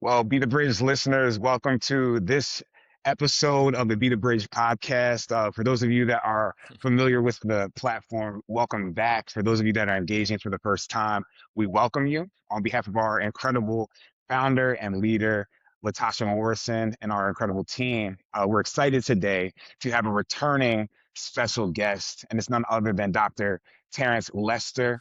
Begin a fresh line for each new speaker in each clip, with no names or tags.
Well, Be the Bridge listeners, welcome to this episode of the Be the Bridge podcast. For those of you that are familiar with the platform, welcome back. For those of you that are engaging for the first time, we welcome you on behalf of our incredible founder and leader, Latasha Morrison, and our incredible team. We're excited today to have a returning special guest, and it's none other than Dr. Terence Lester.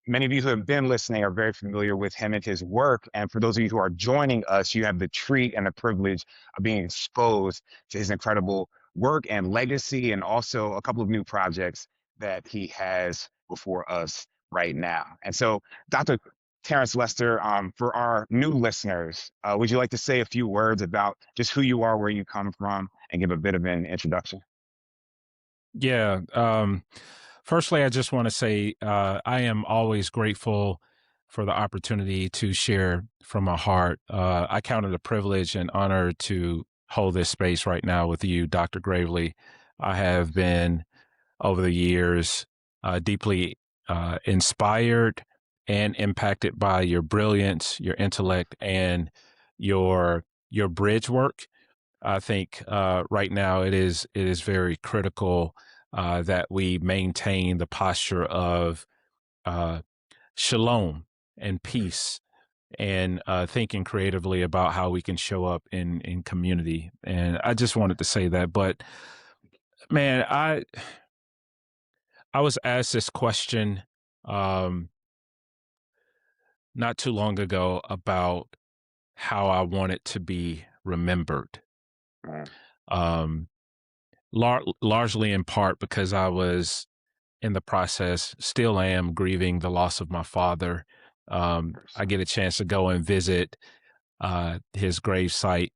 Many of you who have been listening are very familiar with him and his work. And for those of you who are joining us, you have the treat and the privilege of being exposed to his incredible work and legacy, and also a couple of new projects that he has before us right now. And so, Dr. Terence Lester, for our new listeners, would you like to say a few words about just who you are, where you come from, and give a bit of an introduction?
Yeah. Firstly, I just want to say I am always grateful for the opportunity to share from my heart. I count it a privilege and honor to hold this space right now with you, Dr. Gravely. I have been, over the years, deeply inspired and impacted by your brilliance, your intellect, and your bridge work. I think right now it is very critical that we maintain the posture of uh, shalom and peace, and thinking creatively about how we can show up in community. And I just wanted to say that. But man, I was asked this question um, not too long ago about how I wanted to be remembered.
Mm,
Um, Largely in part because I was in the process, still am grieving the loss of my father. I get a chance to go and visit his grave site,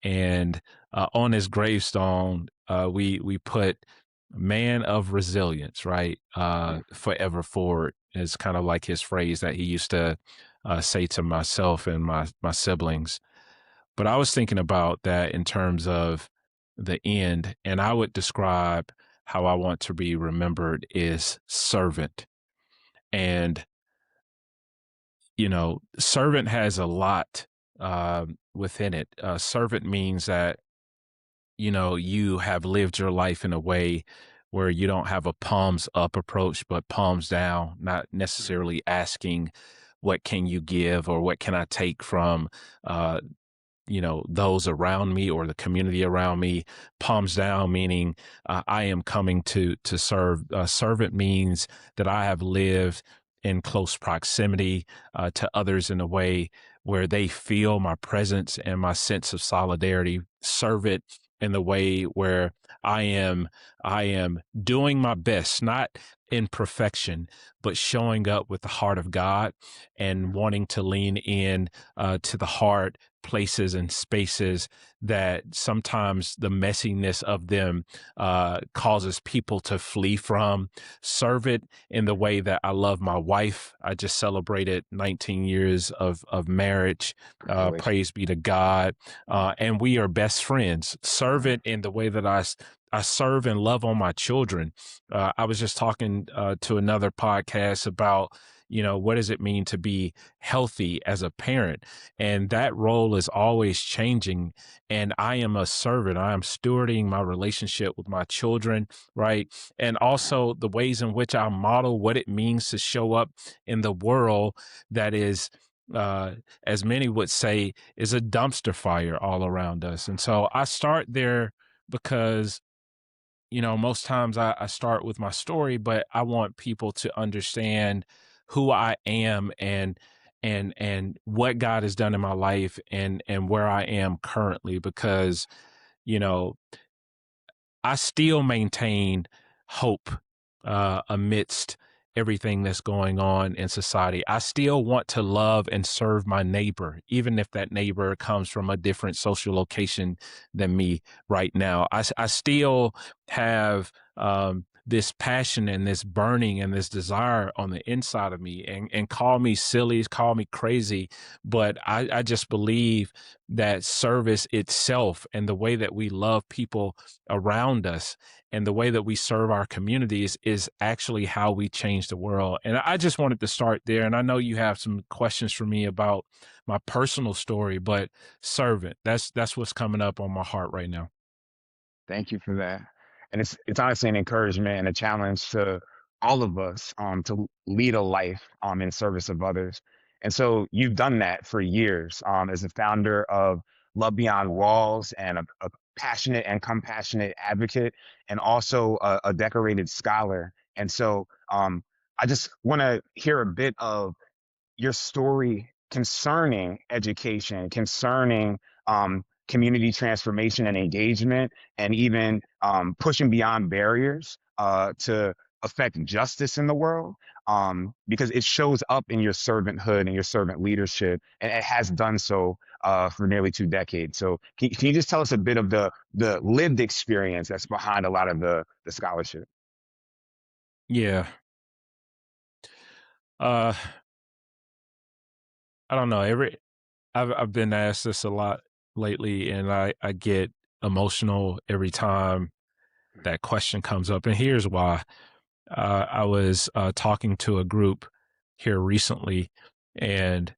and on his gravestone, we put "Man of Resilience," right?
mm,
Forever forward is kind of like his phrase that he used to say to myself and my siblings. But I was thinking about that in terms of the end, and I would describe how I want to be remembered is servant. And, servant has a lot within it. Servant means that, you have lived your life in a way where you don't have a palms up approach, but palms down, not
mm,
necessarily asking, what can you give or what can I take from uh, those around me or the community around me. Palms down meaning I am coming to serve. Servant means that I have lived in close proximity to others in a way where they feel my presence and my sense of solidarity. Servant in the way where I am doing my best, not in perfection, but showing up with the heart of God and wanting to lean in to the heart, places and spaces that sometimes the messiness of them causes people to flee from. Serve it in the way that I love my wife. I just celebrated 19 years of marriage.
congratulations.
Praise be to God. And we are best friends. Serve
Mm,
it in the way that I serve and love on my children. I was just talking to another podcast about, what does it mean to be healthy as a parent? And that role is always changing. And I am a servant. I am stewarding my relationship with my children, right? And
mm,
also the ways in which I model what it means to show up in the world that is, uh, as many would say, is a dumpster fire all around us. And so I start there because most times I start with my story, but I want people to understand who I am and what God has done in my life and where I am currently because, you know, I still maintain hope amidst everything that's going on in society. I still want to love and serve my neighbor, even if that neighbor comes from a different social location than me right now. I still have this passion and this burning and this desire on the inside of me, and call me silly, call me crazy. But I just believe that service itself and the way that we love people around us and the way that we serve our communities is actually how we change the world. And I just wanted to start there. And I know you have some questions for me about my personal story, but servant, that's what's coming up on my heart right now.
Thank you for that. And it's honestly an encouragement and a challenge to all of us to lead a life in service of others. And so you've done that for years as a founder of Love Beyond Walls and a passionate and compassionate advocate, and also a decorated scholar. And so I just want to hear a bit of your story concerning education, concerning community transformation and engagement, and even pushing beyond barriers to affect justice in the world, because it shows up in your servanthood and your servant leadership, and it has done so for nearly 2 decades. So, can you just tell us a bit of the lived experience that's behind a lot of the scholarship?
Yeah. Uh, I don't know. I've been asked this a lot lately, and I get emotional every time that question comes up. And here's why. I was talking to a group here recently, and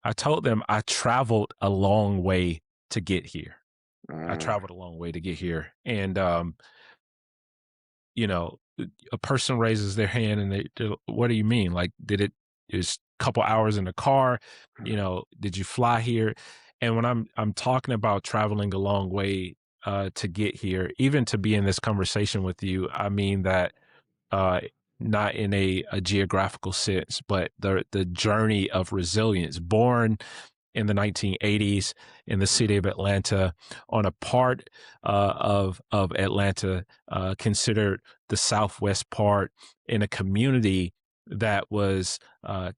I told them I traveled a long way to get here. I
Mm,
traveled a long way to get here. And, you know, a person raises their hand and what do you mean? Like, did it is a couple hours in the car? Did you fly here? And when I'm talking about traveling a long way to get here, even to be in this conversation with you, I mean that uh, not in a geographical sense, but the journey of resilience. Born in the 1980s in the city of Atlanta, on a part of Atlanta considered the southwest part, in a community that was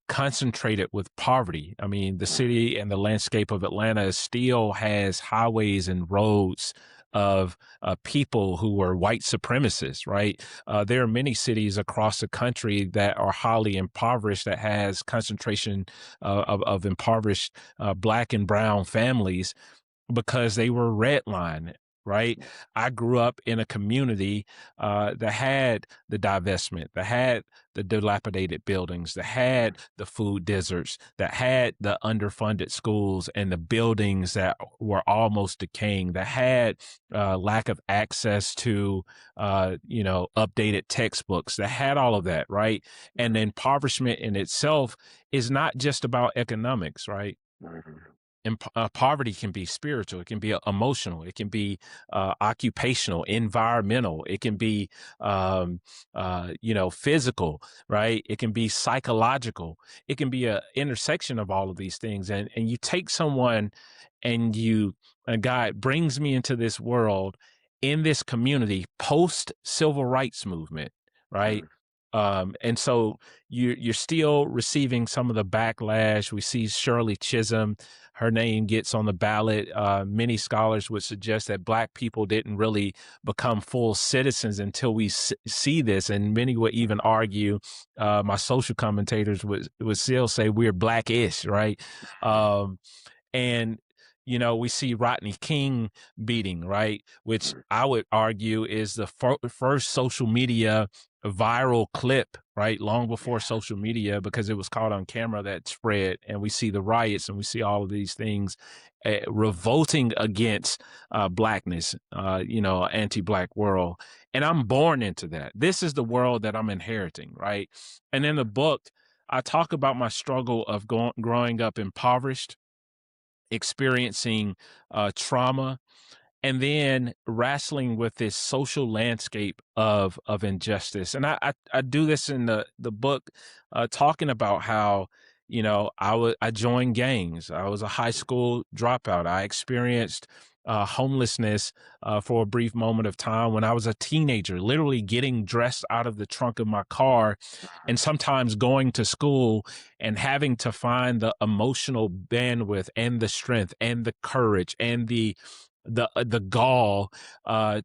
concentrated with poverty. I mean, the city and the landscape of Atlanta still has highways and roads of people who were white supremacists, right? There are many cities across the country that are highly impoverished, that has concentration of impoverished black and brown families because they were redlined. Right. I grew up in a community that had the divestment, that had the dilapidated buildings, that had the food deserts, that had the underfunded schools and the buildings that were almost decaying, that had lack of access to, updated textbooks, that had all of that. Right. And the impoverishment in itself is not just about economics. Right.
mm,
And poverty can be spiritual, it can be emotional, it can be occupational, environmental, it can be physical, right? It can be psychological, it can be a intersection of all of these things. And you take someone and a guy brings me into this world, in this community post civil rights movement, right?
mm,
And so you're still receiving some of the backlash. We see Shirley Chisholm, her name gets on the ballot. Many scholars would suggest that Black people didn't really become full citizens until we see this, and many would even argue. My social commentators would still say we're Blackish, right? Um, and we see Rodney King beating, right, which I would argue is the first social media viral clip, right, long before social media, because it was caught on camera, that spread. And we see the riots and we see all of these things revolting against blackness, anti-black world. And I'm born into that. This is the world that I'm inheriting, right? And in the book, I talk about my struggle of growing up impoverished, experiencing trauma, and then wrestling with this social landscape of injustice. And I do this in the book, talking about how I joined gangs. I was a high school dropout. I experienced homelessness for a brief moment of time when I was a teenager, literally getting dressed out of the trunk of my car and sometimes going to school and having to find the emotional bandwidth and the strength and the courage and the gall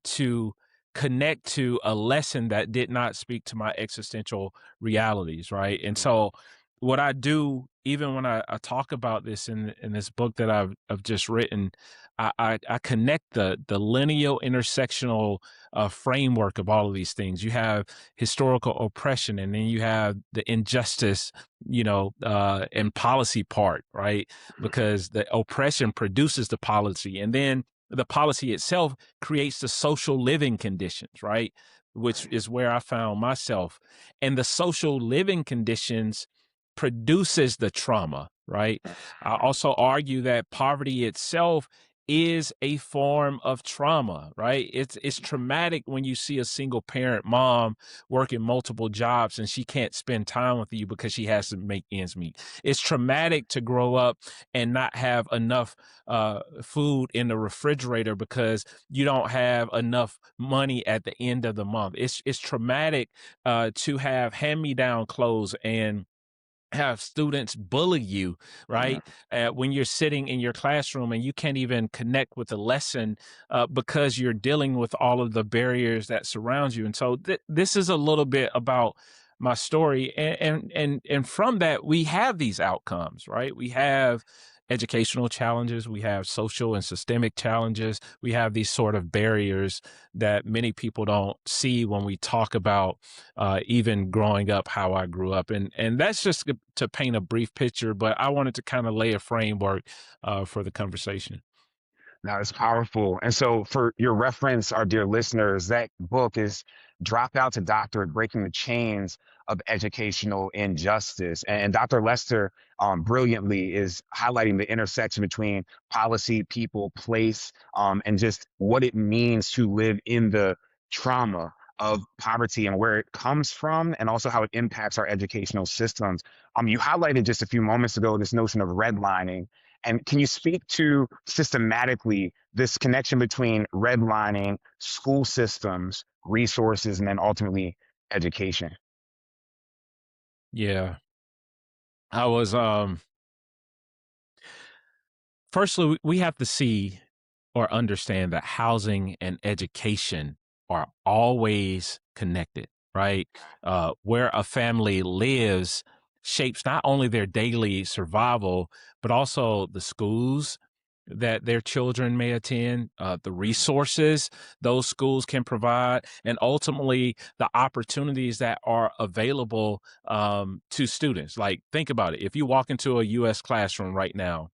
to connect to a lesson that did not speak to my existential realities, right? And so what I do, even when I talk about this in this book that I've just written, I connect the lineal intersectional framework of all of these things. You have historical oppression, and then you have the injustice, and policy part, right? Because the oppression produces the policy, and then the policy itself creates the social living conditions, right? Which is where I found myself. And the social living conditions produces the trauma, right? I also argue that poverty itself is a form of trauma, right? It's traumatic when you see a single parent mom working multiple jobs and she can't spend time with you because she has to make ends meet. It's traumatic to grow up and not have enough food in the refrigerator because you don't have enough money at the end of the month. It's traumatic to have hand me down clothes and have students bully you, right? When you're sitting in your classroom and you can't even connect with the lesson because you're dealing with all of the barriers that surround you. And so this is a little bit about my story, and from that we have these outcomes, right? We have educational challenges, we have social and systemic challenges, we have these sort of barriers that many people don't see when we talk about even growing up how I grew up. And that's just to paint a brief picture, but I wanted to kind of lay a framework for the conversation.
Now it's powerful. And so, for your reference, our dear listeners, that book is Dropout to Doctorate: Breaking the Chains of Educational Injustice. And Dr. Lester brilliantly is highlighting the intersection between policy, people, place, and just what it means to live in the trauma of poverty and where it comes from, and also how it impacts our educational systems. You highlighted just a few moments ago this notion of redlining, and can you speak to systematically this connection between redlining, school systems, resources, and then ultimately education?
Yeah. I was firstly, we have to see or understand that housing and education are always connected, right? Where a family lives shapes not only their daily survival, but also the schools that their children may attend, the resources those schools can provide, and ultimately the opportunities that are available to students. Like, think about it. If you walk into a U.S. classroom right now,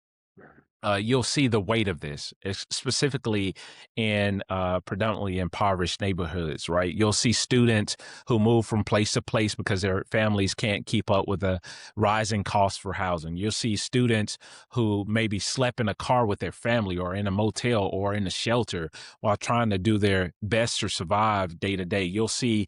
you'll see the weight of this, specifically in predominantly impoverished neighborhoods, right? You'll see students who move from place to place because their families can't keep up with the rising costs for housing. You'll see students who maybe slept in a car with their family or in a motel or in a shelter while trying to do their best to survive day to day. You'll see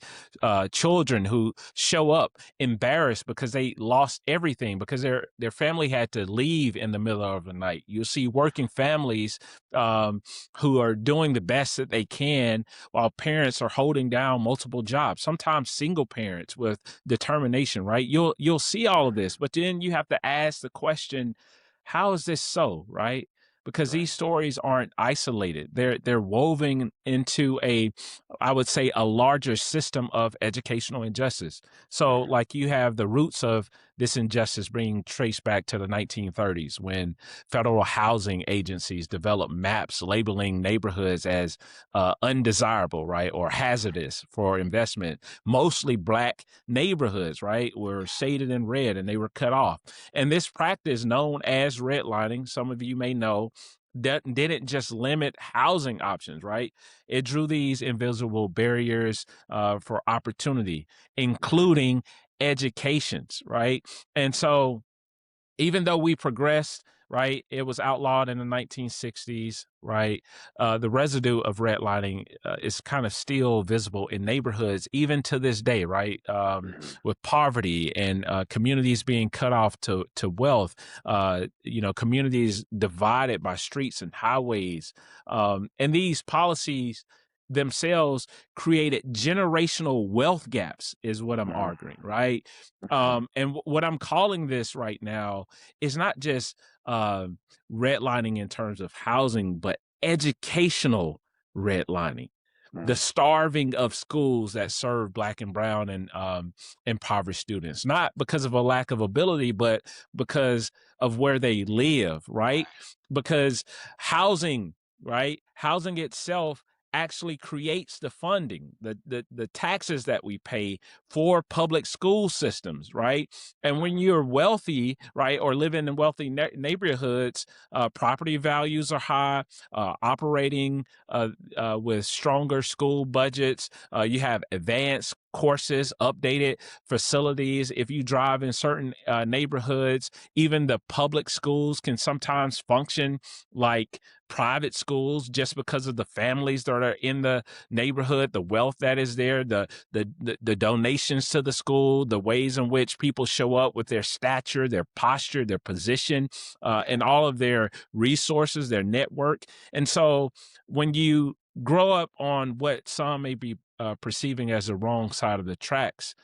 children who show up embarrassed because they lost everything because their family had to leave in the middle of the night. You'll see working families who are doing the best that they can while parents are holding down multiple jobs, sometimes single parents with determination, right? You'll see all of this, but then you have to ask the question, how is this so, right? Because these stories aren't isolated. They're woven into I would say, a larger system of educational injustice. So, like, you have the roots of this injustice being traced back to the 1930s when federal housing agencies developed maps labeling neighborhoods as undesirable, right, or hazardous for investment. Mostly black neighborhoods, right, were shaded in red and they were cut off. And this practice, known as redlining, some of you may know, that didn't just limit housing options, right? It drew these invisible barriers for opportunity, including educations, right? And so, even though we progressed, right, it was outlawed in the 1960s, right? The residue of redlining is kind of still visible in neighborhoods, even to this day, right? With poverty and communities being cut off to wealth, communities divided by streets and highways. And these policies themselves created generational wealth gaps, is what I'm arguing, right? And what I'm calling this right now is not just redlining in terms of housing, but educational redlining. the
mm,
starving of schools that serve Black and brown and impoverished students, not because of a lack of ability, but because of where they live, right? Because housing, right? Housing itself actually creates the funding, the taxes that we pay for public school systems, right? And when you're wealthy, right, or living in wealthy neighborhoods, property values are high, operating with stronger school budgets. You have advanced courses, updated facilities. If you drive in certain neighborhoods, even the public schools can sometimes function like private schools just because of the families that are in the neighborhood, the wealth that is there, the donations to the school, the ways in which people show up with their stature, their posture, their position, and all of their resources, their network. And so when you grow up on what some may be perceiving as the wrong side of the tracks,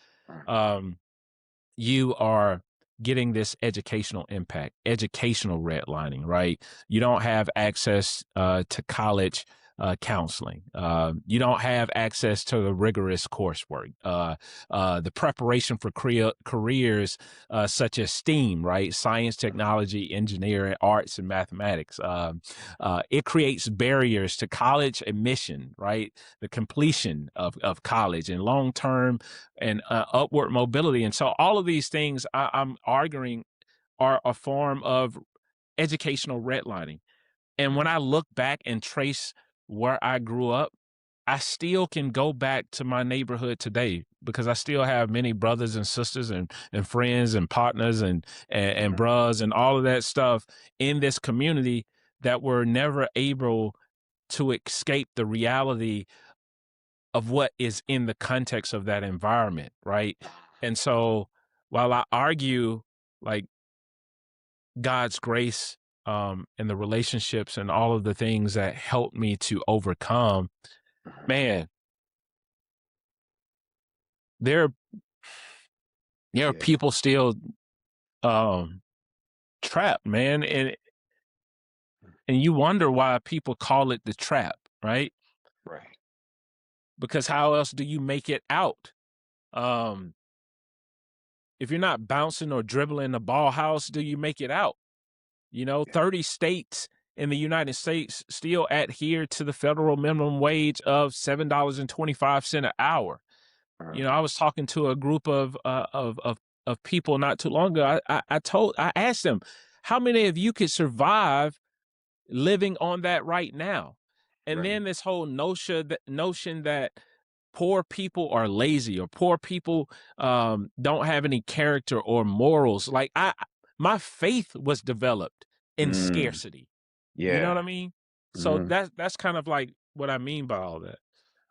um, you are getting this educational impact, educational redlining, right? You don't have access to college counseling. You don't have access to the rigorous coursework, the preparation for careers such as STEAM, right? Science, technology, engineering, arts, and mathematics. It creates barriers to college admission, right? The completion of college and long term and upward mobility. And so all of these things I'm arguing are a form of educational redlining. And when I look back and trace where I grew up, I still can go back to my neighborhood today because I still have many brothers and sisters and friends and partners and
mm,
bros and all of that stuff in this community that were never able to escape the reality of what is in the context of that environment, right? And so while I argue like God's grace and the relationships and all of the things that helped me to overcome, man, there there are
yeah,
people still um trapped, man, and you wonder why people call it the trap, right?
right.
Because how else do you make it out? Um if you're not bouncing or dribbling the ball, how else do you make it out? 30 states in the United States still adhere to the federal minimum wage of $7.25 an hour. I was talking to a group of people not too long ago. I asked them, how many of you could survive living on that right now? And
Right.
then this whole notion that poor people are lazy or poor people don't have any character or morals. Like my faith was developed in
Mm,
scarcity. You know what
yeah.
I mean? So
Mm-hmm.
that's kind of like what I mean by all that.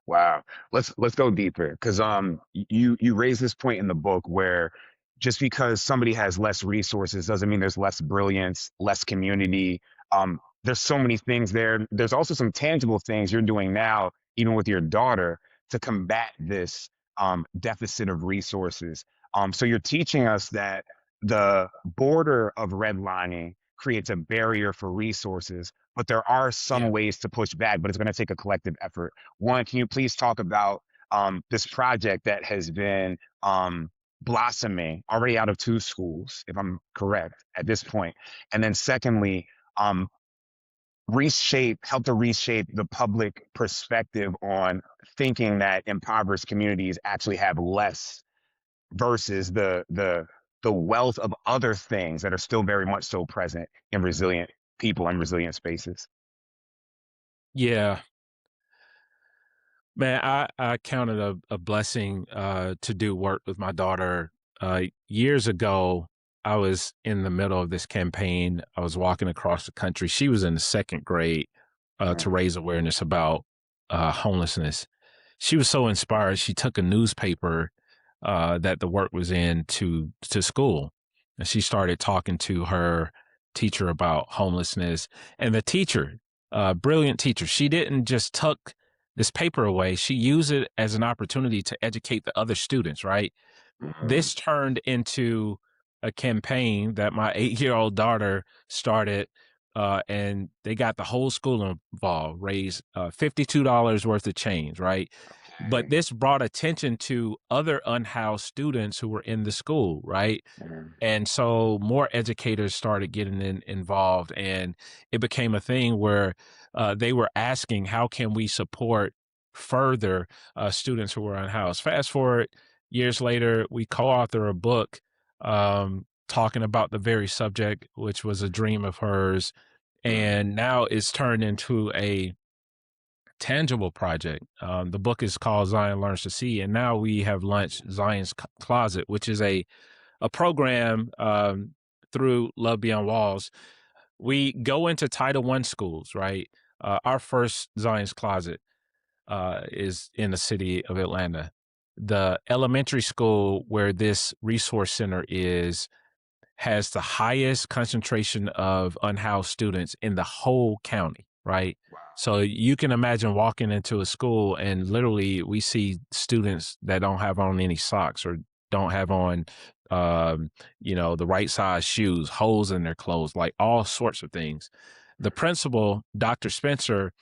Wow. Let's go deeper because you raise this point in the book where just because somebody has less resources doesn't mean there's less brilliance, less community. There's so many things there. There's also some tangible things you're doing now, even with your daughter, to combat this deficit of resources. So you're teaching us that the border of redlining creates a barrier for resources, but there are some
Yeah.
ways to push back, but it's going to take a collective effort. One, can you please talk about this project that has been blossoming already out of two schools, if I'm correct at this point? And then secondly, um, help to reshape the public perspective on thinking that impoverished communities actually have less versus the wealth of other things that are still very much so present in resilient people and resilient spaces.
Yeah. Man, I counted a blessing to do work with my daughter. Years ago, I was in the middle of this campaign. I was walking across the country. She was in the second grade to
Mm,
raise awareness about homelessness. She was so inspired. She took a newspaper that the work was in to school, and she started talking to her teacher about homelessness. And the teacher, brilliant teacher, she didn't just tuck this paper away. She used it as an opportunity to educate the other students. Right.
mm,
This turned into a campaign that my 8-year-old daughter started and they got the whole school involved, raised $52 worth of change, right? But
Okay.
this brought attention to other unhoused students who were in the school, right?
Mm,
And so more educators started getting involved, and it became a thing where they were asking, how can we support further students who were unhoused? Fast forward years later, we co-author a book talking about the very subject, which was a dream of hers,
mm,
and now it's turned into a tangible project. The book is called Zion Learns to See, and now we have launched Zion's Closet, which is a program through Love Beyond Walls. We go into Title I schools, right? Our first Zion's Closet is in the city of Atlanta. The elementary school where this resource center is has the highest concentration of unhoused students in the whole county, right?
wow.
So you can imagine walking into a school and literally we see students that don't have on any socks or don't have on, the right size shoes, holes in their clothes, like all sorts of things. The principal, Dr. Spencer,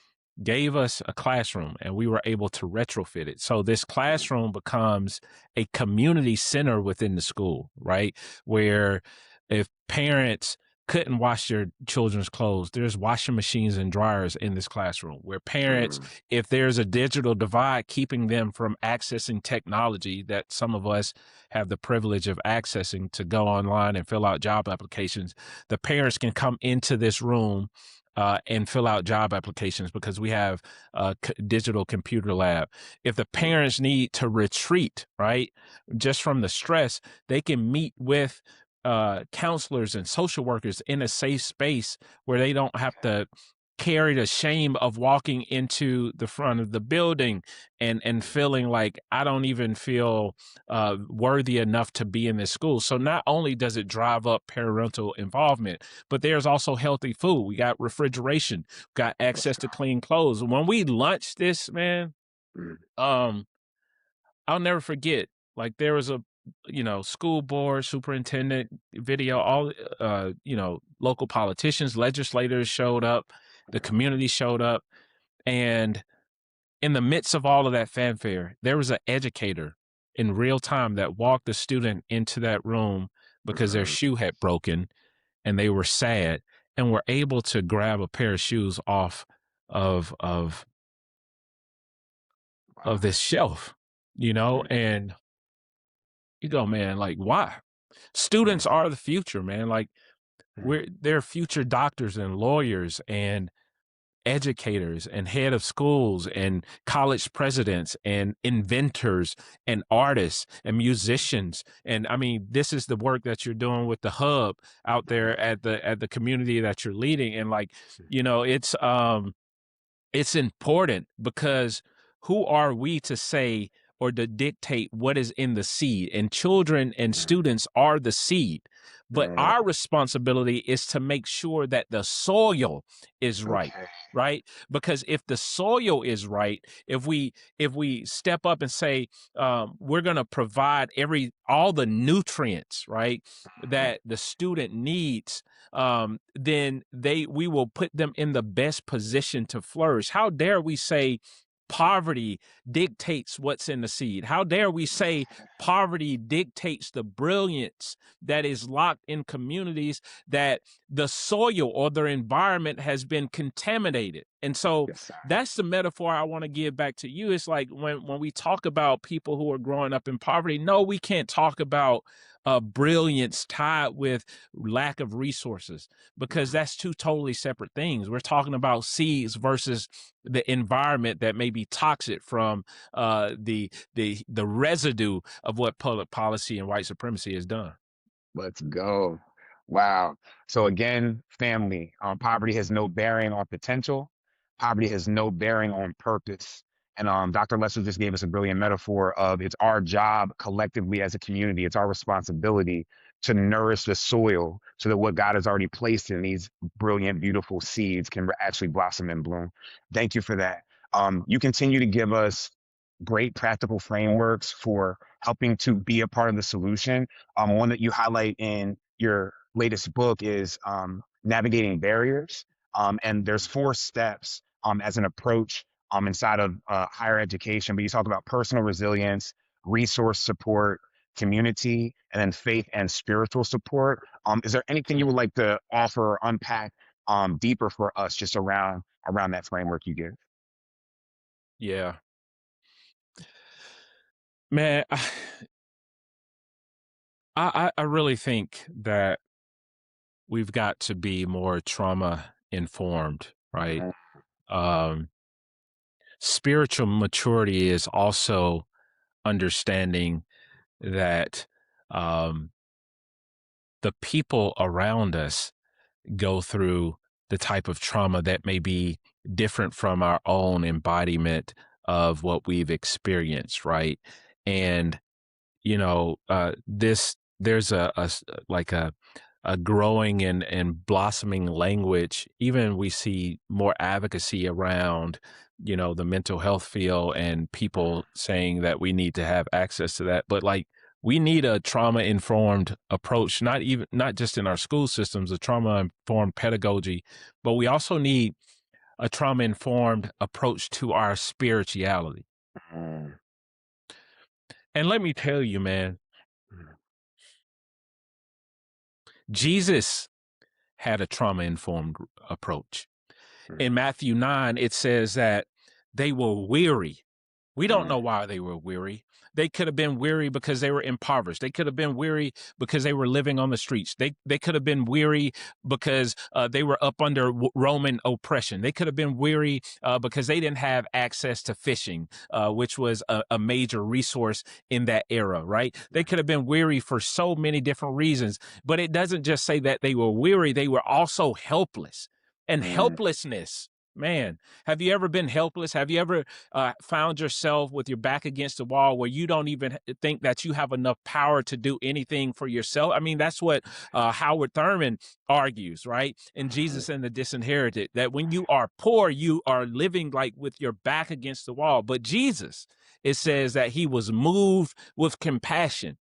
gave us a classroom and we were able to retrofit it. So this
Mm,
classroom becomes a community center within the school, right? Where if parents couldn't wash their children's clothes, there's washing machines and dryers in this classroom. Where parents,
mm,
if there's a digital divide keeping them from accessing technology that some of us have the privilege of accessing to go online and fill out job applications, the parents can come into this room and fill out job applications because we have a digital computer lab. If the
mm,
parents need to retreat, right, just from the stress, they can meet with counselors and social workers in a safe space where they don't have to carry the shame of walking into the front of the building and feeling like I don't even feel worthy enough to be in this school. So not only does it drive up parental involvement, but there's also healthy food. We got refrigeration, got
let's
access
go.
to clean clothes. When we launched this, man,
Mm,
um, I'll never forget. Like there was a, school board, superintendent, video, all, local politicians, legislators showed up, the
mm,
community showed up, and in the midst of all of that fanfare, there was an educator in real time that walked the student into that room because their
mm,
shoe had broken and they were sad and were able to grab a pair of shoes off of of
wow.
of this shelf,
Mm,
and you go, man, like why? Students
mm,
are the future, man. Like
mm,
they're future doctors and lawyers and educators and head of schools and college presidents and inventors and artists and musicians. And I mean, this is the work that you're doing with the hub out
mm,
there at the community that you're leading. And like,
mm,
it's important because who are we to say or to dictate what is in the seed? And children and
mm,
students are the seed. But
mm.
our responsibility is to make sure that the soil is right.
Okay.
Right, because if the soil is right, if we step up and say we're going to provide all the nutrients, right,
Mm,
that the student needs, then we will put them in the best position to flourish. How dare we say poverty dictates what's in the seed? How dare we say poverty dictates the brilliance that is locked in communities that the soil or their environment has been contaminated? And so
yes, sir.
that's the metaphor I want to give back to you. It's like when we talk about people who are growing up in poverty, no, we can't talk about brilliance tied with lack of resources because
Mm.
that's two totally separate things. We're talking about seeds versus the environment that may be toxic from the residue of what public policy and white supremacy has done.
Let's go. Wow. So again, family, poverty has no bearing on potential. Poverty has no bearing on purpose. And Dr. Lester just gave us a brilliant metaphor of it's our job collectively as a community, it's our responsibility to nourish the soil so that what God has already placed in these brilliant, beautiful seeds can actually blossom and bloom. Thank you for that. You continue to give us great practical frameworks for helping to be a part of the solution. One that you highlight in your latest book is navigating barriers. And there's 4 steps as an approach inside of higher education. But you talk about personal resilience, resource support, community, and then faith and spiritual support. Is there anything you
Mm.
would like to offer or unpack deeper for us just around that framework you give?
Yeah, man, I really think that we've got to be more trauma informed, right?
Mm,
Um, Spiritual maturity is also understanding that um, the people around us go through the type of trauma that may be different from our own embodiment of what we've experienced, right? And this there's like a growing and blossoming language. Even we see more advocacy around, the mental health field and people saying that we need to have access to that. But like we need a trauma informed approach, not just in our school systems, a trauma informed pedagogy, but we also need a trauma informed approach to our spirituality.
mm,
And let me tell you, man, Jesus had a trauma informed approach. In
mm,
Matthew 9, it says that they were weary. We don't
mm,
know why they were weary. They could have been weary because they were impoverished. They could have been weary because they were living on the streets. They could have been weary because they were up under Roman oppression. They could have been weary because they didn't have access to fishing, which was a major resource in that era, right? They could have been weary for so many different reasons. But it doesn't just say that they were weary, they were also helpless. And
mm,
helplessness, man, have you ever been helpless? Have you ever found yourself with your back against the wall where you don't even think that you have enough power to do anything for yourself? I mean, that's what Howard Thurman argues, right? In Jesus and the Disinherited, that when you are poor, you are living like with your back against the wall. But Jesus, it says that he was moved with compassion.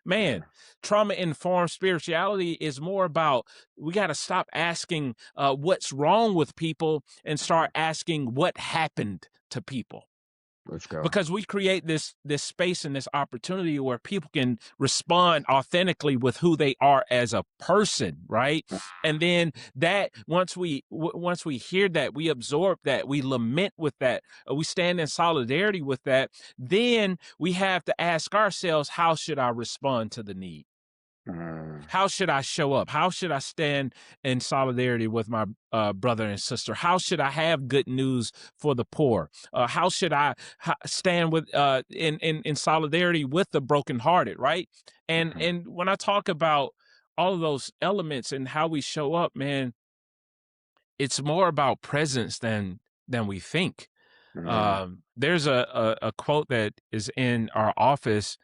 Man, trauma informed spirituality is more about we got to stop asking what's wrong with people and start asking what happened to people,
let's go.
because we create this space and this opportunity where people can respond authentically with who they are as a person, right? And then that once we hear that, we absorb that, we lament with that, we stand in solidarity with that, then we have to ask ourselves, how should I respond to the need?
Mm,
How should I show up? How should I stand in solidarity with my brother and sister? How should I have good news for the poor? How should I stand with in solidarity with the brokenhearted? Right? And when I talk about all of those elements and how we show up, man, it's more about presence than we think.
mm,
There's a quote that is in our office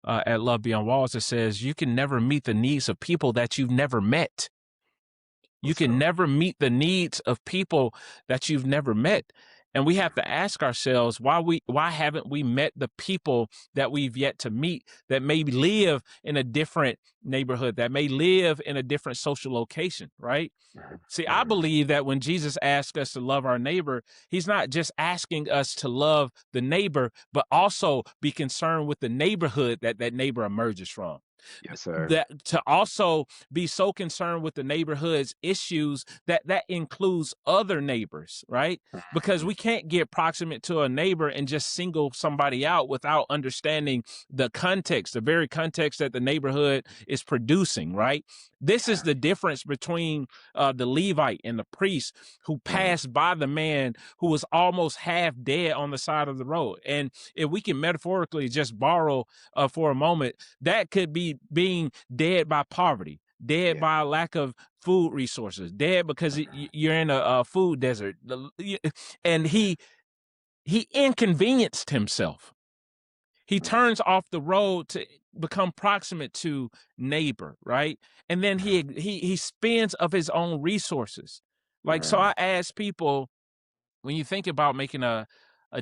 at Love Beyond Walls that says, "You can never meet the needs of people that you've never met. You
let's
can
go.
never meet the needs of people that you've never met." And we have to ask ourselves, why haven't we met the people that we've yet to meet, that may live in a different neighborhood, that may live in a different social location, right? See, I
Mm,
believe that when Jesus asks us to love our neighbor, he's not just asking us to love the neighbor, but also be concerned with the neighborhood that that neighbor emerges from.
yes, sir.
That to also be so concerned with the neighborhood's issues that that includes other neighbors, right? Because we can't get proximate to a neighbor and just single somebody out without understanding the context, the very context that the neighborhood is producing, right? This is the difference between the Levite and the priest who
Mm,
passed by the man who was almost half dead on the side of the road. And if we can metaphorically just borrow for a moment, that could be being dead by poverty, dead
yeah.
by a lack of food resources, dead because you're in a food desert. And he inconvenienced himself. He
Mm,
turns off the road to become proximate to neighbor, right? And then he spends of his own resources. Like, so
mm,
I ask people, when you think about making a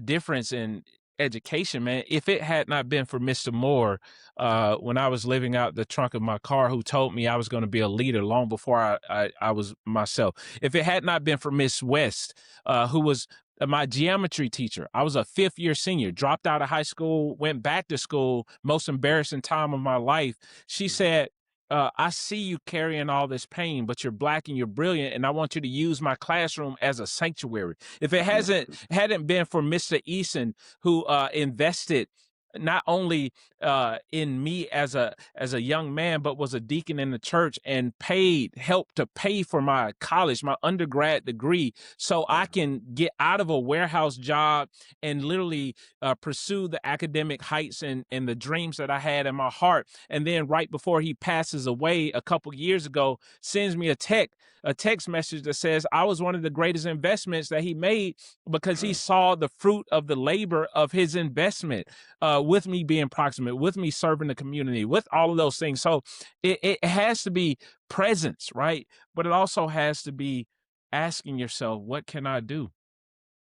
difference in education, man. If it had not been for Mr. Moore, when I was living out the trunk of my car, who told me I was going to be a leader long before I was myself. If it had not been for Miss West, who was my geometry teacher, I was a fifth year senior, dropped out of high school, went back to school, most embarrassing time of my life. She said, I see you carrying all this pain, but you're Black and you're brilliant, and I want you to use my classroom as a sanctuary. If it hadn't been for Mr. Eason, who invested not only in me as a young man, but was a deacon in the church and helped to pay for my college, my undergrad degree, so I can get out of a warehouse job and literally pursue the academic heights and the dreams that I had in my heart. And then right before he passes away a couple years ago, sends me a text message that says I was one of the greatest investments that he made because he saw the fruit of the labor of his investment, with me being proximate, with me serving the community, with all of those things. So it has to be presence, right? But it also has to be asking yourself, what can I do?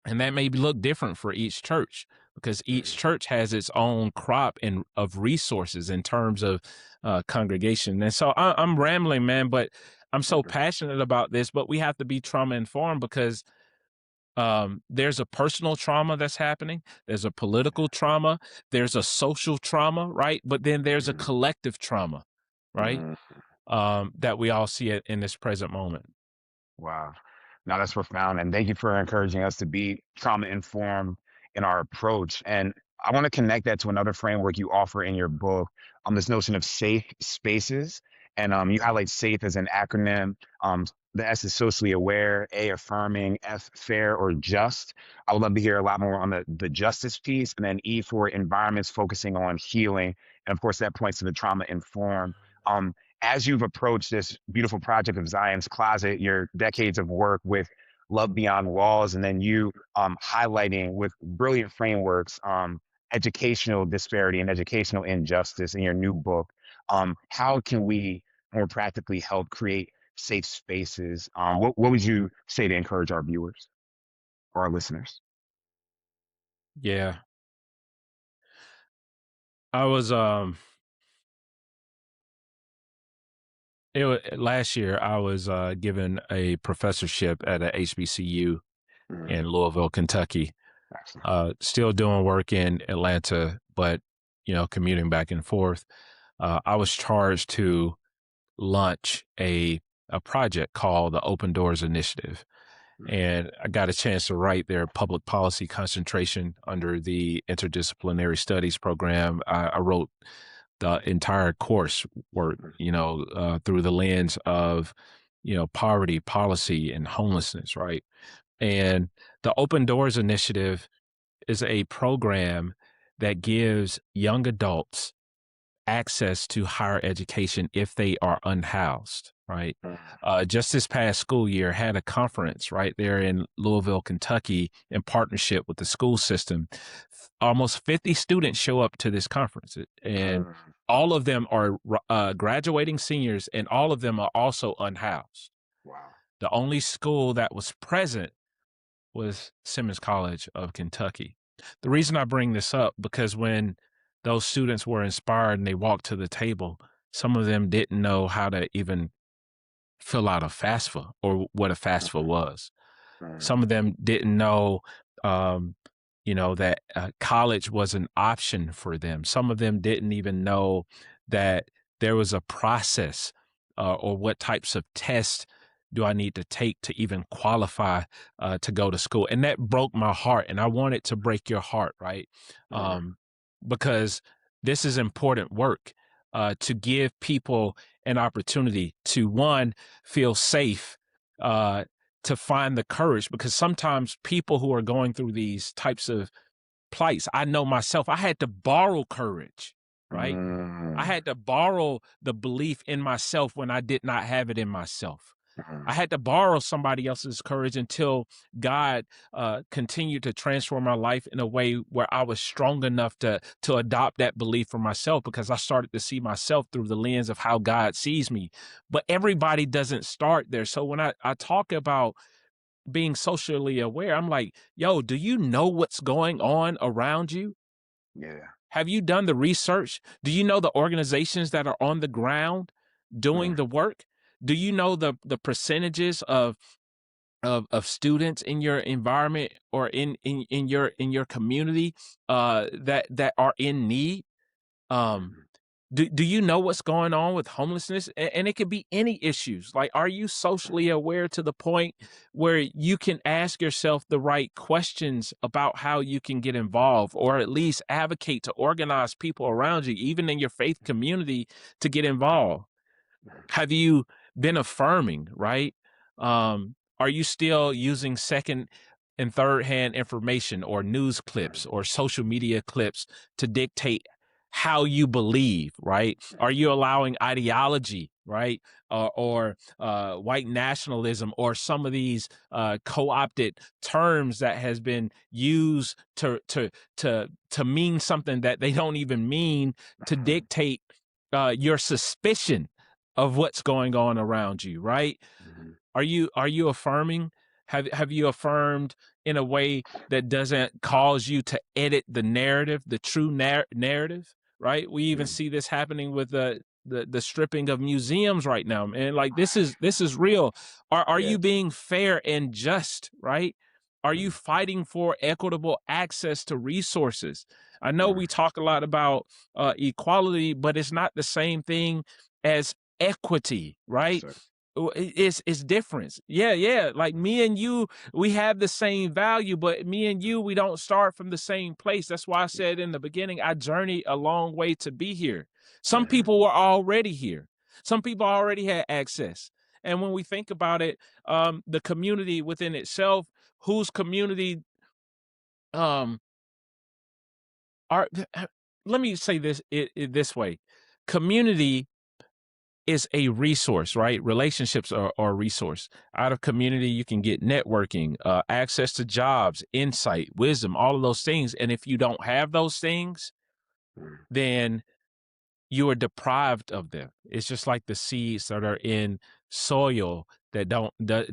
And that may look different for each church because each church has its own crop of resources in terms of congregation. And so I'm rambling, man, but I'm so passionate about this. But we have to be trauma informed because there's a personal trauma that's happening. There's a political trauma. There's a social trauma, right? But then there's a collective trauma, right? That we all see it in this present moment.
Wow. Now that's profound. And thank you for encouraging us to be trauma informed in our approach. And I want to connect that to another framework you offer in your book, this notion of safe spaces. And you highlight SAFE as an acronym. The S is socially aware, A, affirming, F, fair or just. I would love to hear a lot more on the justice piece. And then E for environments focusing on healing. And of course, that points to the trauma informed. Um, as you've approached this beautiful project of Zion's Closet, your decades of work with Love Beyond Walls, and then you highlighting with brilliant frameworks educational disparity and educational injustice in your new book, how can we more practically help create safe spaces? What would you say to encourage our viewers or our listeners?
Yeah. I was last year I was given a professorship at a HBCU
Mm,
in Louisville, Kentucky.
excellent.
Still doing work in Atlanta, but commuting back and forth. I was charged to launch a project called the Open Doors Initiative. And I got a chance to write their public policy concentration under the interdisciplinary studies program. I wrote the entire course work, through the lens of, poverty, policy, and homelessness, right? And the Open Doors Initiative is a program that gives young adults access to higher education if they are unhoused, right? Just this past school year, had a conference right there in Louisville, Kentucky, in partnership with the school system. Almost 50 students show up to this conference, and all of them are graduating seniors, and all of them are also unhoused.
Wow.
The only school that was present was Simmons College of Kentucky. The reason I bring this up, because when those students were inspired and they walked to the table, some of them didn't know how to even fill out a FAFSA or what a FAFSA was. Some of them didn't know, that college was an option for them. Some of them didn't even know that there was a process, or what types of tests do I need to take to even qualify to go to school. And that broke my heart. And I wanted to break your heart, right? Because this is important work, to give people an opportunity to, one, feel safe, to find the courage, because sometimes people who are going through these types of plights, I know myself, I had to borrow courage, right? I had to borrow the belief in myself when I did not have it in myself. I had to borrow somebody else's courage until God continued to transform my life in a way where I was strong enough to adopt that belief for myself, because I started to see myself through the lens of how God sees me. But everybody doesn't start there. So when I talk about being socially aware. I'm like, yo, do you know what's going on around you?
Yeah.
Have you done the research? Do you know the organizations that are on the ground doing
Mm,
the work? Do you know the percentages of students in your environment or in your community that are in need? Um,
mhm,
do you know what's going on with homelessness? And it could be any issues. Like, are you socially aware to the point where you can ask yourself the right questions about how you can get involved, or at least advocate to organize people around you, even in your faith community, to get involved? Have you been affirming, right? Are you still using second and third hand information or news clips or social media clips to dictate how you believe, right? Are you allowing ideology, right? Or white nationalism or some of these co-opted terms that has been used to mean something that they don't even mean, to
mhm,
dictate your suspicion of what's going on around you, right?
mhm,
Are you affirming? Have you affirmed in a way that doesn't cause you to edit the narrative, the true narrative, right? We even
mhm.
see this happening with the stripping of museums right now, man. Like, this is real. Are
Yeah.
you being fair and just, right? Are you
Mm,
fighting for equitable access to resources? I know
mm.
we talk a lot about equality, but it's not the same thing as equity,
Yes,
right?
sir.
It's difference. Yeah, yeah. Like, me and you, we have the same value, but me and you, we don't start from the same place. That's why I said in the beginning, I journeyed a long way to be here. Some
Mhm,
people were already here. Some people already had access. And when we think about it, the community within itself, whose community um are let me say this way. Community is a resource, right? Relationships are a resource. Out of community, you can get networking, access to jobs, insight, wisdom, all of those things. And if you don't have those things,
mm,
then you are deprived of them. It's just like the seeds that are in soil that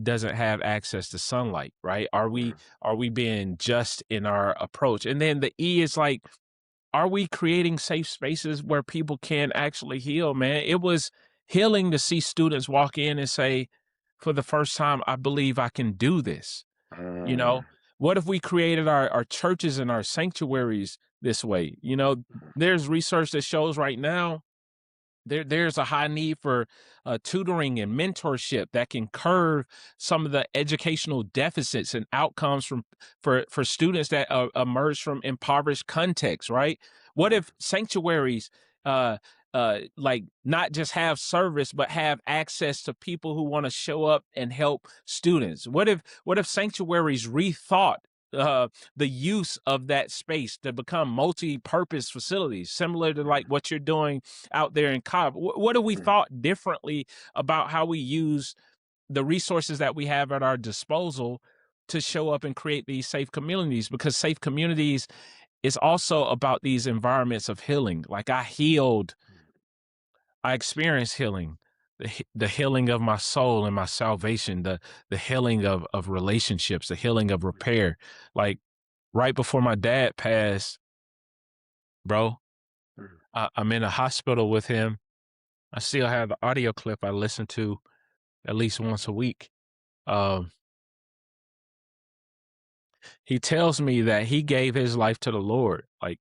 doesn't have access to sunlight, right?
mhm,
Are we being just in our approach? And then the E is like, are we creating safe spaces where people can actually heal, man? It was healing to see students walk in and say, for the first time, I believe I can do this. You
mm,
know, what if we created our churches and our sanctuaries this way? You know, there's research that shows right now there's a high need for tutoring and mentorship that can curb some of the educational deficits and outcomes for students that emerge from impoverished contexts, right? What
mm,
if sanctuaries uh like not just have service but have access to people who want to show up and help students? What if sanctuaries rethought the use of that space to become multi-purpose facilities, similar to like what you're doing out there in Cobb? What have we
mm,
thought differently about how we use the resources that we have at our disposal to show up and create these safe communities? Because safe communities is also about these environments of healing. Like, I experienced healing, the healing of my soul and my salvation, the healing of relationships, the healing of repair. Like, right before my dad passed, bro,
mm,
I'm in a hospital with him. I still have the audio clip I listen to at least once a week. Um, he tells me that he gave his life to the Lord. Like,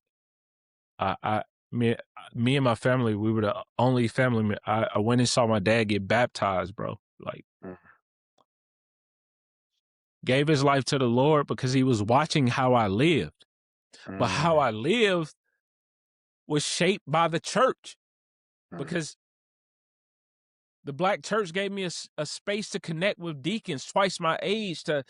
I me, me and my family, we were the only family. I went and saw my dad get baptized, bro. Like,
mm,
gave his life to the Lord because he was watching how I lived. But how
mm,
I lived was shaped by the church,
mm,
because the black church gave me a space to connect with deacons twice my age, to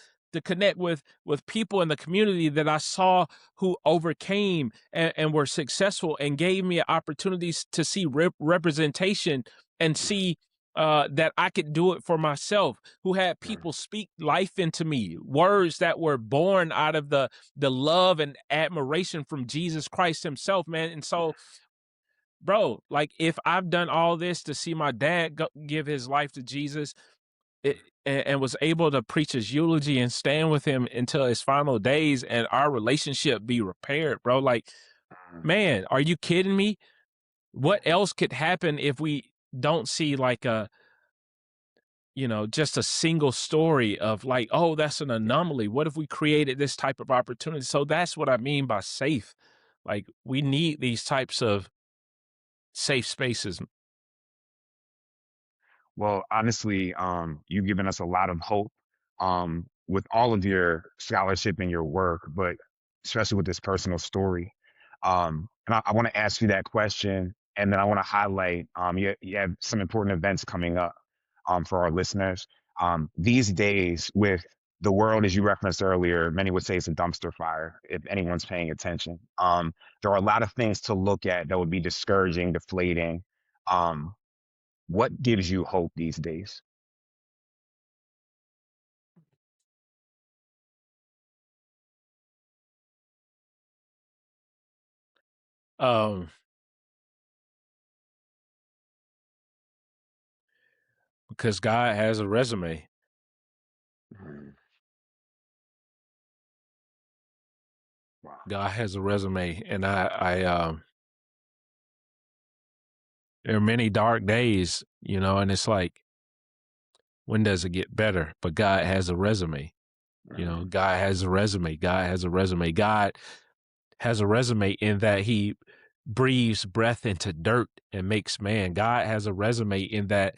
connect with people in the community that I saw who overcame and were successful, and gave me opportunities to see representation and
mm,
see that I could do it for myself, who had
mm,
people speak life into me, words that were born out of the love and admiration from Jesus Christ himself, man. And so, bro, like, if I've done all this to see my dad give his life to Jesus, and was able to preach his eulogy and stand with him until his final days, and our relationship be repaired, bro. Like, man, are you kidding me? What else could happen if we don't see like a, just a single story of like, oh, that's an anomaly. What if we created this type of opportunity? So that's what I mean by safe. Like, we need these types of safe spaces.
Well, honestly, you've given us a lot of hope, with all of your scholarship and your work, but especially with this personal story. And I want to ask you that question, and then I want to highlight, you have some important events coming up, for our listeners. These days, with the world, as you referenced earlier, many would say it's a dumpster fire if anyone's paying attention. There are a lot of things to look at that would be discouraging, deflating. Um, what gives you hope these days?
Um, because God has a resume.
Mm, wow.
God has a resume, and there are many dark days, and it's like, when does it get better? But God has a resume.
Mm,
God has a resume. God has a resume. God has a resume in that he breathes breath into dirt and makes man. God has a resume in that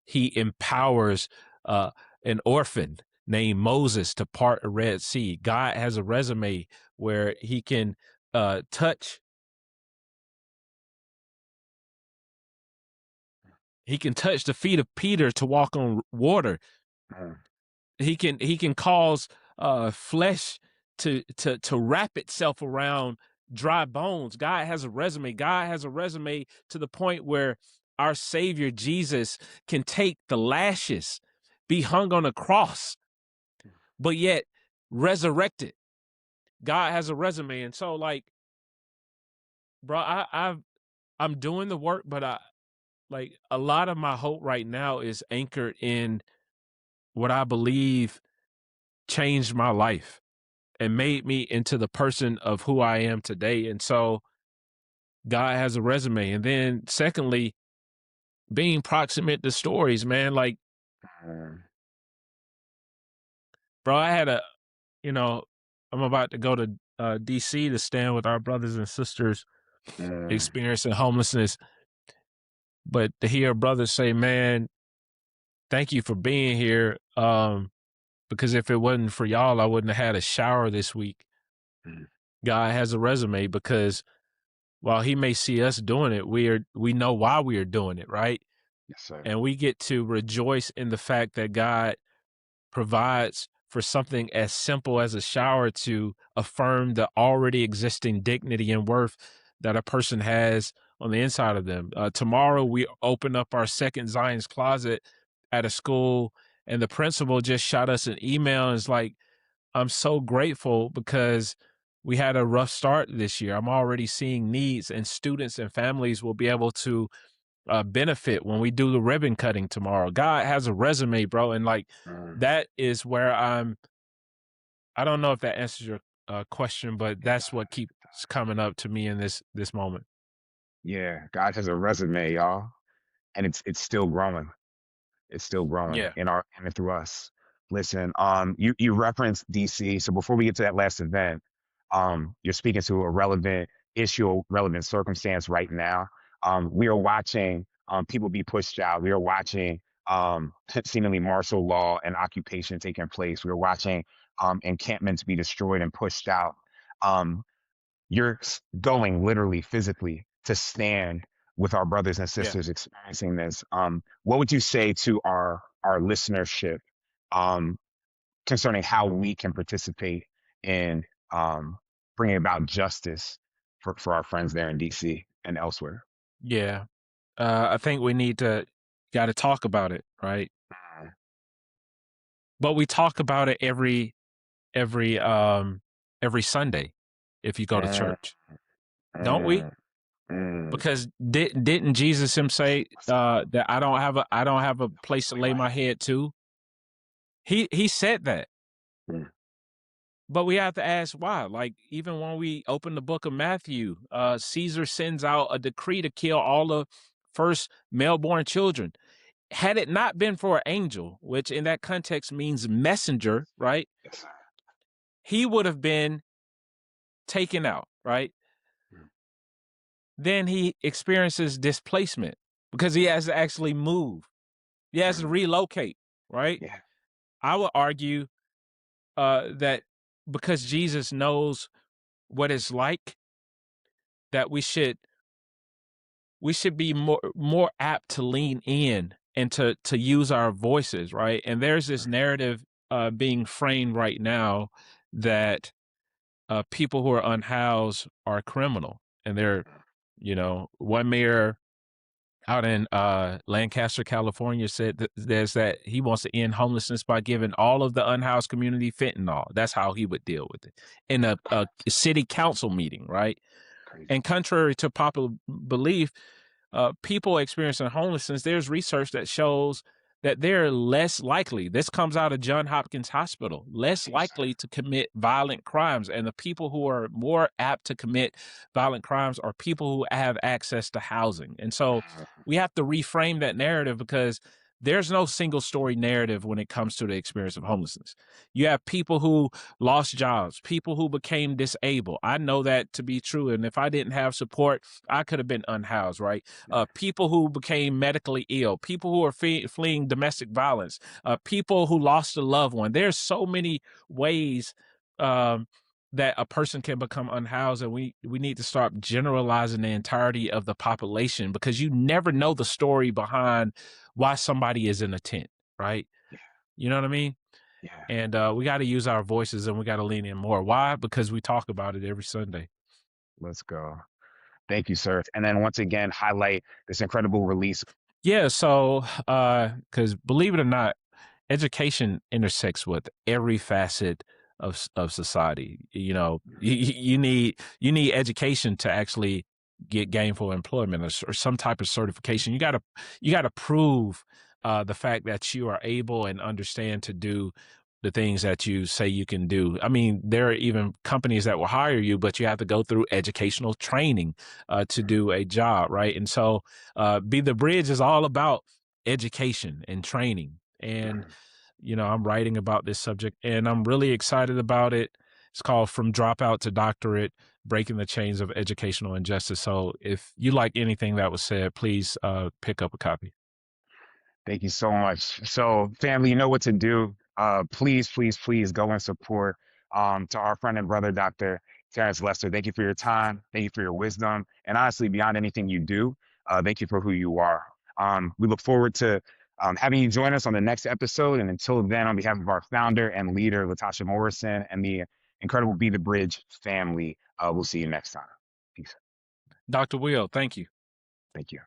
he empowers uh, an orphan named Moses to part a Red Sea. God has a resume where he can touch. He can touch the feet of Peter to walk on water.
mm,
He can cause flesh to wrap itself around dry bones. God has a resume. God has a resume to the point where our Savior Jesus can take the lashes, be hung on a cross, but yet resurrected. God has a resume, and so, like, bro, I'm doing the work, but I like a lot of my hope right now is anchored in what I believe changed my life and made me into the person of who I am today. And so God has a resume. And then secondly, being proximate to stories, man. Like,
mm,
bro, you know, I'm about to go to DC to stand with our brothers and sisters
mm,
experiencing homelessness. But to hear brothers say, man, thank you for being here. Because if it wasn't for y'all, I wouldn't have had a shower this week.
mm.
God has a resume because while he may see us doing it, we know why we are doing it, right?
Yes, sir.
And we get to rejoice in the fact that God provides for something as simple as a shower to affirm the already existing dignity and worth that a person has on the inside of them. Tomorrow, we open up our second Zion's Closet at a school, and the principal just shot us an email and is like, I'm so grateful because we had a rough start this year. I'm already seeing needs, and students and families will be able to benefit when we do the ribbon cutting tomorrow. God has a resume, bro, and like,
Mm.
that is where I don't know if that answers your question, but that's what keeps coming up to me in this moment.
Yeah, God has a resume, y'all, and it's still growing. It's still growing
Yeah,
in our and through us. Listen, you referenced DC, so before we get to that last event, you're speaking to a relevant issue, a relevant circumstance right now. We are watching people be pushed out. We are watching seemingly martial law and occupation taking place. We are watching encampments be destroyed and pushed out. Um, you're going literally physically to stand with our brothers and
yeah,
sisters experiencing this. What would you say to our listenership, um, concerning how we can participate in bringing about justice for our friends there in DC and elsewhere?
yeah. I think we need to got to talk about it, right? But we talk about it every every Sunday if you go to
Mm,
church, don't we?
mm, mm.
Because didn't Jesus him say that I don't have a place to
Lay
lay
my
my
head.
head to? He said that.
Mm.
But we have to ask why. Like, even when we open the book of Matthew, Caesar sends out a decree to kill all the first male-born children. Had it not been for an angel, which in that context means messenger, right?
Yes, sir.
He would have been taken out, right?
Mm.
Then he experiences displacement because he has to actually move. He has to
Mm.
relocate, right?
Yeah.
I would argue that because Jesus knows what it's like, that we should be more apt to lean in and to use our voices, right? And there's this
Mm.
narrative being framed right now that people who are unhoused are criminal, and they're, one mayor out in Lancaster, California, said that he wants to end homelessness by giving all of the unhoused community fentanyl. That's how he would deal with it in a city council meeting, right?
Crazy.
And contrary to popular belief, people experiencing homelessness, there's research that shows that they're less likely, this comes out of Johns Hopkins Hospital, less
Yes, sir.
likely to commit violent crimes. And the people who are more apt to commit violent crimes are people who have access to housing. And so
Mm.
we have to reframe that narrative, because there's no single story narrative when it comes to the experience of homelessness. You have people who lost jobs, people who became disabled. I know that to be true. And if I didn't have support, I could have been unhoused, right? People who became medically ill, people who are fleeing domestic violence, people who lost a loved one. There's so many ways um, that a person can become unhoused, and we need to start generalizing the entirety of the population, because you never know the story behind why somebody is in a tent, right?
Yeah.
You know what I mean?
Yeah.
And we got to use our voices, and we got to lean in more. Why? Because we talk about it every Sunday.
Let's go. Thank you, sir. And then once again, highlight this incredible release.
Yeah. So, because believe it or not, education intersects with every facet of society. You need education to actually get gainful employment, or some type of certification. You gotta prove the fact that you are able and understand to do the things that you say you can do. I mean, there are even companies that will hire you, but you have to go through educational training to do a job, right? And so, Be the Bridge is all about education and training. And
Mm.
I'm writing about this subject, and I'm really excited about it. It's called From Dropout to Doctorate: Breaking the Chains of Educational Injustice. So if you like anything that was said, please pick up a copy.
Thank you so much. So, family, you know what to do. Please, please, please go and support to our friend and brother, Dr. Terence Lester. Thank you for your time. Thank you for your wisdom. And honestly, beyond anything you do, thank you for who you are. We look forward to having you join us on the next episode. And until then, on behalf of our founder and leader, Latasha Morrison, and the incredible Be the Bridge family, we'll see you next time. Peace.
Dr. Will, thank you.
Thank you.